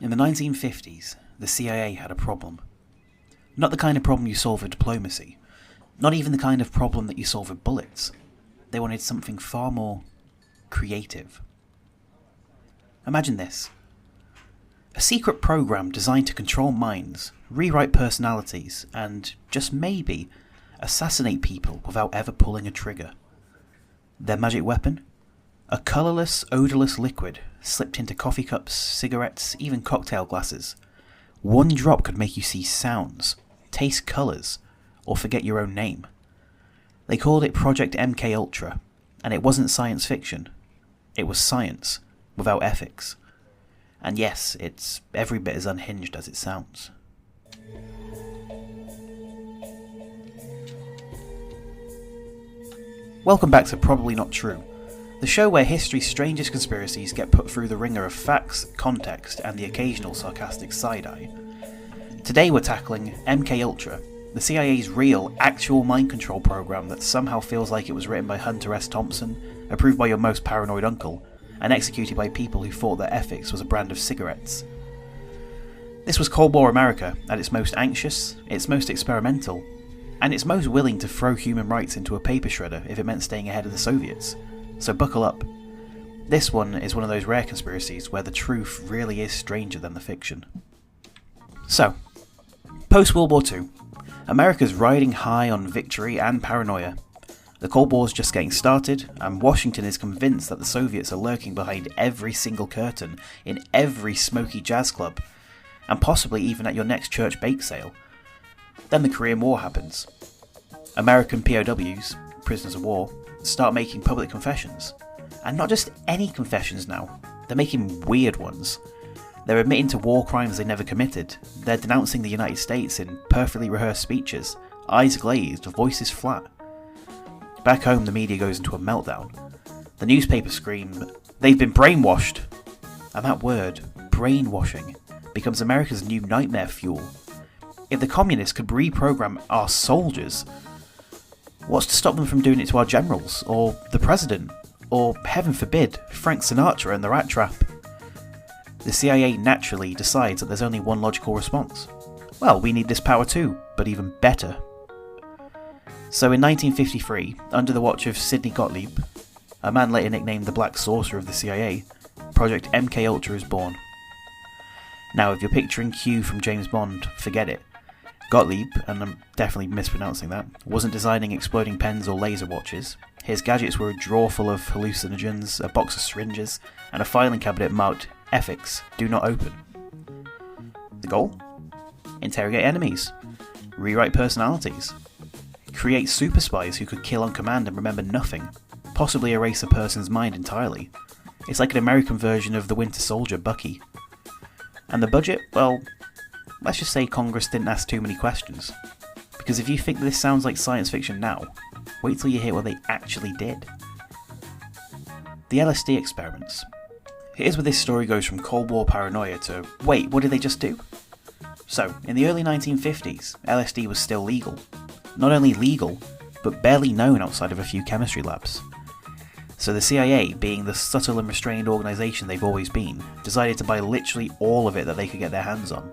In the 1950s, the CIA had a problem. Not the kind of problem you solve with diplomacy. Not even the kind of problem that you solve with bullets. They wanted something far more creative. Imagine this. A secret program designed to control minds, rewrite personalities, and, just maybe, assassinate people without ever pulling a trigger. Their magic weapon? A colourless, odourless liquid slipped into coffee cups, cigarettes, even cocktail glasses. One drop could make you see sounds, taste colours, or forget your own name. They called it Project MKUltra, and it wasn't science fiction. It was science, without ethics. And yes, it's every bit as unhinged as it sounds. Welcome back to Probably Not True, the show where history's strangest conspiracies get put through the wringer of facts, context, and the occasional sarcastic side-eye. Today we're tackling MKUltra, the CIA's real, actual mind control program that somehow feels like it was written by Hunter S. Thompson, approved by your most paranoid uncle, and executed by people who thought that ethics was a brand of cigarettes. This was Cold War America at its most anxious, its most experimental, and its most willing to throw human rights into a paper shredder if it meant staying ahead of the Soviets. So buckle up. This one is one of those rare conspiracies where the truth really is stranger than the fiction. So, post-World War II, America's riding high on victory and paranoia. The Cold War's just getting started, and Washington is convinced that the Soviets are lurking behind every single curtain in every smoky jazz club, and possibly even at your next church bake sale. Then the Korean War happens. American POWs, prisoners of war, start making public confessions. And not just any confessions now, they're making weird ones. They're admitting to war crimes they never committed. They're denouncing the United States in perfectly rehearsed speeches, eyes glazed, voices flat. Back home, the media goes into a meltdown. The newspapers scream, "They've been brainwashed!" And that word, brainwashing, becomes America's new nightmare fuel. If the communists could reprogram our soldiers, what's to stop them from doing it to our generals, or the president, or, heaven forbid, Frank Sinatra and the Rat Trap? The CIA naturally decides that there's only one logical response. Well, we need this power too, but even better. So in 1953, under the watch of Sidney Gottlieb, a man later nicknamed the Black Sorcerer of the CIA, Project MKUltra is born. Now, if you're picturing Q from James Bond, forget it. Gottlieb, and I'm definitely mispronouncing that, wasn't designing exploding pens or laser watches. His gadgets were a drawer full of hallucinogens, a box of syringes, and a filing cabinet marked Ethics, Do Not Open. The goal? Interrogate enemies, rewrite personalities, create super spies who could kill on command and remember nothing, possibly erase a person's mind entirely. It's like an American version of the Winter Soldier, Bucky. And the budget? Well, let's just say Congress didn't ask too many questions. Because if you think this sounds like science fiction now, wait till you hear what they actually did. The LSD experiments. Here's where this story goes from Cold War paranoia to, wait, what did they just do? So, in the early 1950s, LSD was still legal. Not only legal, but barely known outside of a few chemistry labs. So the CIA, being the subtle and restrained organisation they've always been, decided to buy literally all of it that they could get their hands on.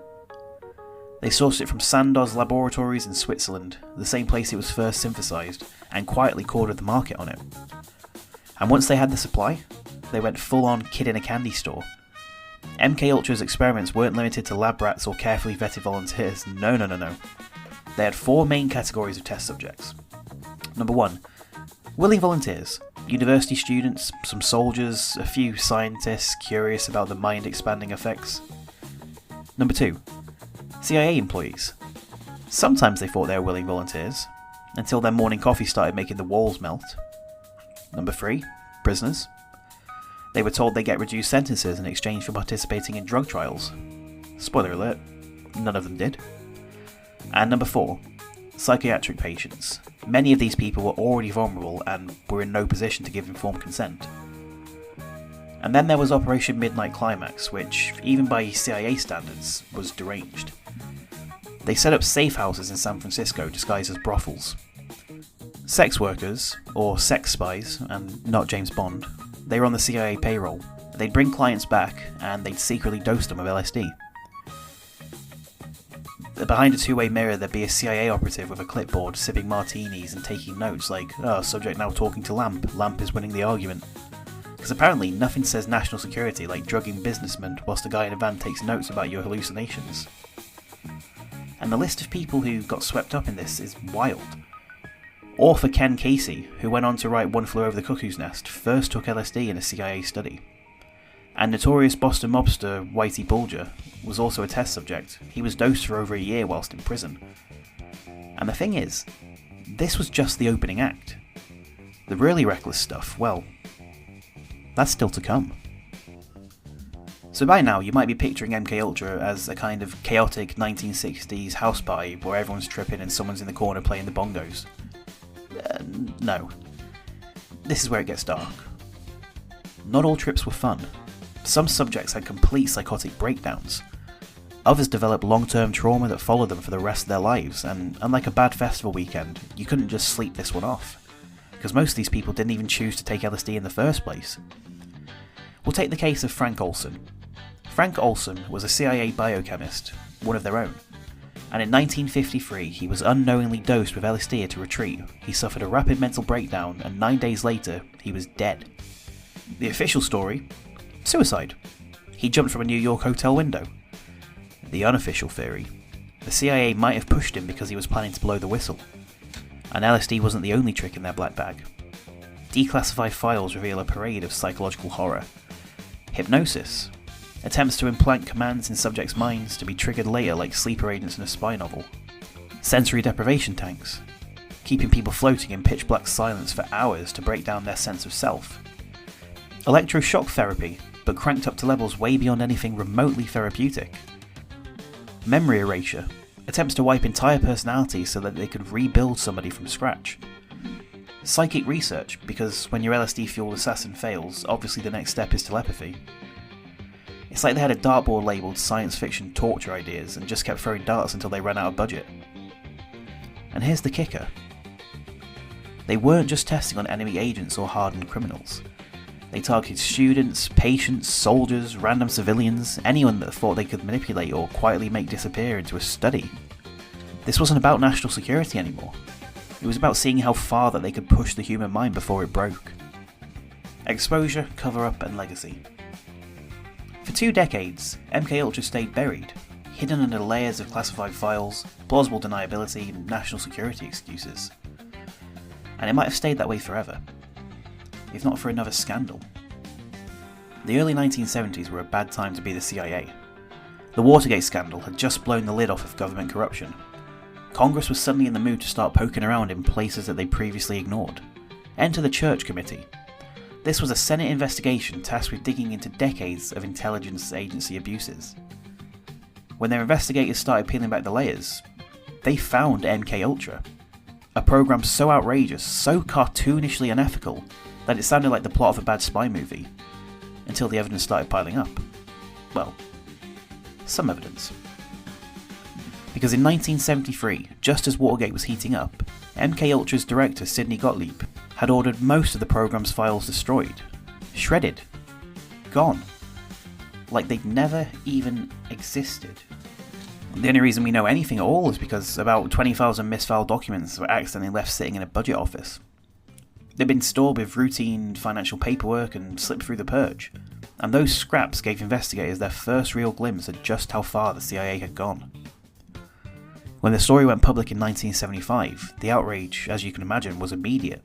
They sourced it from Sandoz laboratories in Switzerland, the same place it was first synthesised, and quietly cornered the market on it. And once they had the supply, they went full-on kid in a candy store. MKUltra's experiments weren't limited to lab rats or carefully vetted volunteers, no. They had four main categories of test subjects. Number 1, willing volunteers, university students, some soldiers, a few scientists curious about the mind-expanding effects. Number 2, CIA employees. Sometimes they thought they were willing volunteers, until their morning coffee started making the walls melt. Number 3, prisoners. They were told they get reduced sentences in exchange for participating in drug trials. Spoiler alert, none of them did. And number 4, psychiatric patients. Many of these people were already vulnerable and were in no position to give informed consent. And then there was Operation Midnight Climax, which, even by CIA standards, was deranged. They set up safe houses in San Francisco disguised as brothels. Sex workers, or sex spies, and not James Bond, they were on the CIA payroll. They'd bring clients back, and they'd secretly dose them with LSD. behind a two-way mirror there'd be a CIA operative with a clipboard sipping martinis and taking notes like, "Oh, subject now talking to Lamp. Lamp is winning the argument." Because apparently nothing says national security like drugging businessmen whilst a guy in a van takes notes about your hallucinations. And the list of people who got swept up in this is wild. Author Ken Casey, who went on to write One Flew Over the Cuckoo's Nest, first took LSD in a CIA study. And notorious Boston mobster Whitey Bulger was also a test subject. He was dosed for over a year whilst in prison. And the thing is, this was just the opening act. The really reckless stuff, well, that's still to come. So by now you might be picturing MKUltra as a kind of chaotic 1960s house party where everyone's tripping and someone's in the corner playing the bongos. No. This is where it gets dark. Not all trips were fun. Some subjects had complete psychotic breakdowns. Others developed long-term trauma that followed them for the rest of their lives, and unlike a bad festival weekend, you couldn't just sleep this one off, because most of these people didn't even choose to take LSD in the first place. We'll take the case of Frank Olson. Frank Olson was a CIA biochemist, one of their own, and in 1953 he was unknowingly dosed with LSD at a retreat. He suffered a rapid mental breakdown, and 9 days later he was dead. The official story? Suicide. He jumped from a New York hotel window. The unofficial theory? The CIA might have pushed him because he was planning to blow the whistle. And LSD wasn't the only trick in their black bag. Declassified files reveal a parade of psychological horror. Hypnosis. Attempts to implant commands in subjects' minds to be triggered later like sleeper agents in a spy novel. Sensory deprivation tanks. Keeping people floating in pitch black silence for hours to break down their sense of self. Electroshock therapy, but cranked up to levels way beyond anything remotely therapeutic. Memory erasure. Attempts to wipe entire personalities so that they could rebuild somebody from scratch. Psychic research, because when your LSD-fueled assassin fails, obviously the next step is telepathy. It's like they had a dartboard labelled science fiction torture ideas and just kept throwing darts until they ran out of budget. And here's the kicker. They weren't just testing on enemy agents or hardened criminals. They targeted students, patients, soldiers, random civilians, anyone that thought they could manipulate or quietly make disappear into a study. This wasn't about national security anymore. It was about seeing how far that they could push the human mind before it broke. Exposure, cover-up, and legacy. For 2 decades, MKUltra stayed buried, hidden under layers of classified files, plausible deniability, and national security excuses. And it might have stayed that way forever, if not for another scandal. The early 1970s were a bad time to be the CIA. The Watergate scandal had just blown the lid off of government corruption. Congress was suddenly in the mood to start poking around in places that they previously ignored. Enter the Church Committee. This was a Senate investigation tasked with digging into decades of intelligence agency abuses. When their investigators started peeling back the layers, they found MKUltra, a program so outrageous, so cartoonishly unethical, that it sounded like the plot of a bad spy movie, until the evidence started piling up. Well, some evidence. Because in 1973, just as Watergate was heating up, MKUltra's director Sidney Gottlieb had ordered most of the program's files destroyed, shredded, gone, like they'd never even existed. The only reason we know anything at all is because about 20,000 misfiled documents were accidentally left sitting in a budget office. They'd been stored with routine financial paperwork and slipped through the purge, and those scraps gave investigators their first real glimpse at just how far the CIA had gone. When the story went public in 1975, the outrage, as you can imagine, was immediate.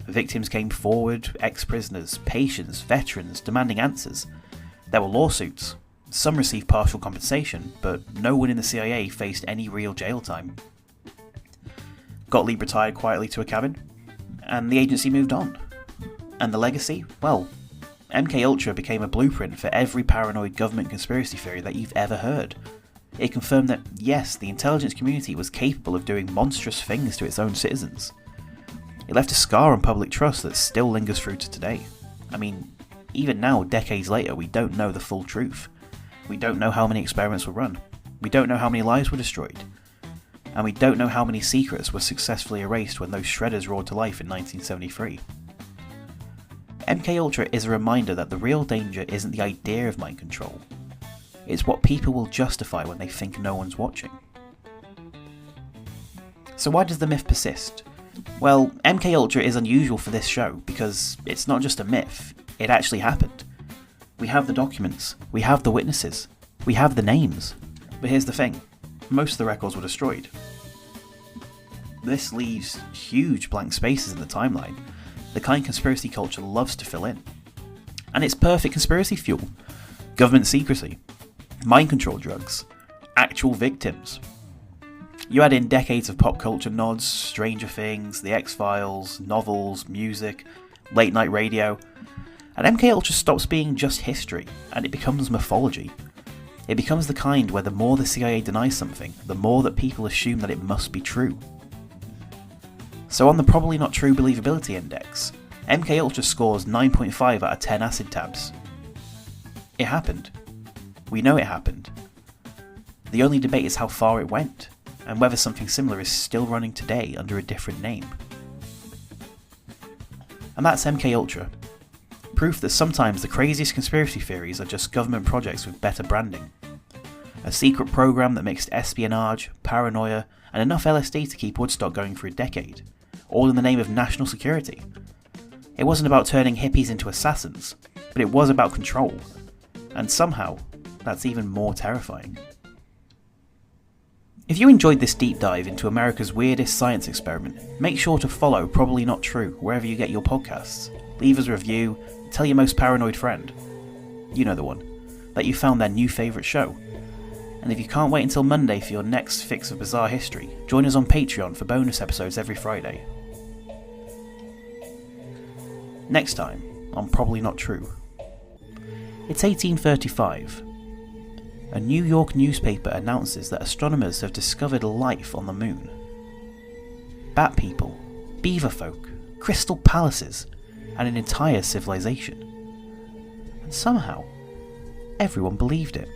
Victims came forward, ex-prisoners, patients, veterans, demanding answers. There were lawsuits. Some received partial compensation, but no one in the CIA faced any real jail time. Gottlieb retired quietly to a cabin, and the agency moved on. And the legacy? Well, MKUltra became a blueprint for every paranoid government conspiracy theory that you've ever heard. It confirmed that, yes, the intelligence community was capable of doing monstrous things to its own citizens. It left a scar on public trust that still lingers through to today. I mean, even now, decades later, we don't know the full truth. We don't know how many experiments were run. We don't know how many lives were destroyed. And we don't know how many secrets were successfully erased when those shredders roared to life in 1973. MKUltra is a reminder that the real danger isn't the idea of mind control. It's what people will justify when they think no one's watching. So why does the myth persist? Well, MKUltra is unusual for this show because it's not just a myth, it actually happened. We have the documents, we have the witnesses, we have the names. But here's the thing, most of the records were destroyed. This leaves huge blank spaces in the timeline, the kind conspiracy culture loves to fill in. And it's perfect conspiracy fuel. Government secrecy, mind control drugs, actual victims. You add in decades of pop culture nods, Stranger Things, The X-Files, novels, music, late night radio, and MKUltra stops being just history, and it becomes mythology. It becomes the kind where the more the CIA denies something, the more that people assume that it must be true. So on the Probably Not True Believability Index, MKUltra scores 9.5 out of 10 acid tabs. It happened. We know it happened. The only debate is how far it went, and whether something similar is still running today under a different name. And that's MKUltra. Proof that sometimes the craziest conspiracy theories are just government projects with better branding. A secret program that mixed espionage, paranoia, and enough LSD to keep Woodstock going for a decade, all in the name of national security. It wasn't about turning hippies into assassins, but it was about control. And somehow, that's even more terrifying. If you enjoyed this deep dive into America's weirdest science experiment, make sure to follow Probably Not True wherever you get your podcasts. Leave us a review, tell your most paranoid friend, you know the one, that you found their new favourite show. And if you can't wait until Monday for your next fix of bizarre history, join us on Patreon for bonus episodes every Friday. Next time on Probably Not True. It's 1835. A New York newspaper announces that astronomers have discovered life on the moon. Bat people, beaver folk, crystal palaces, and an entire civilization. And somehow, everyone believed it.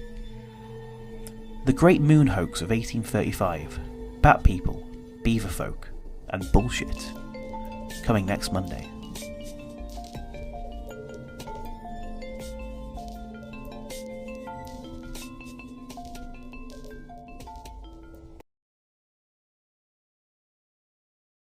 The Great Moon Hoax of 1835, Bat people, beaver folk, and bullshit. Coming next Monday.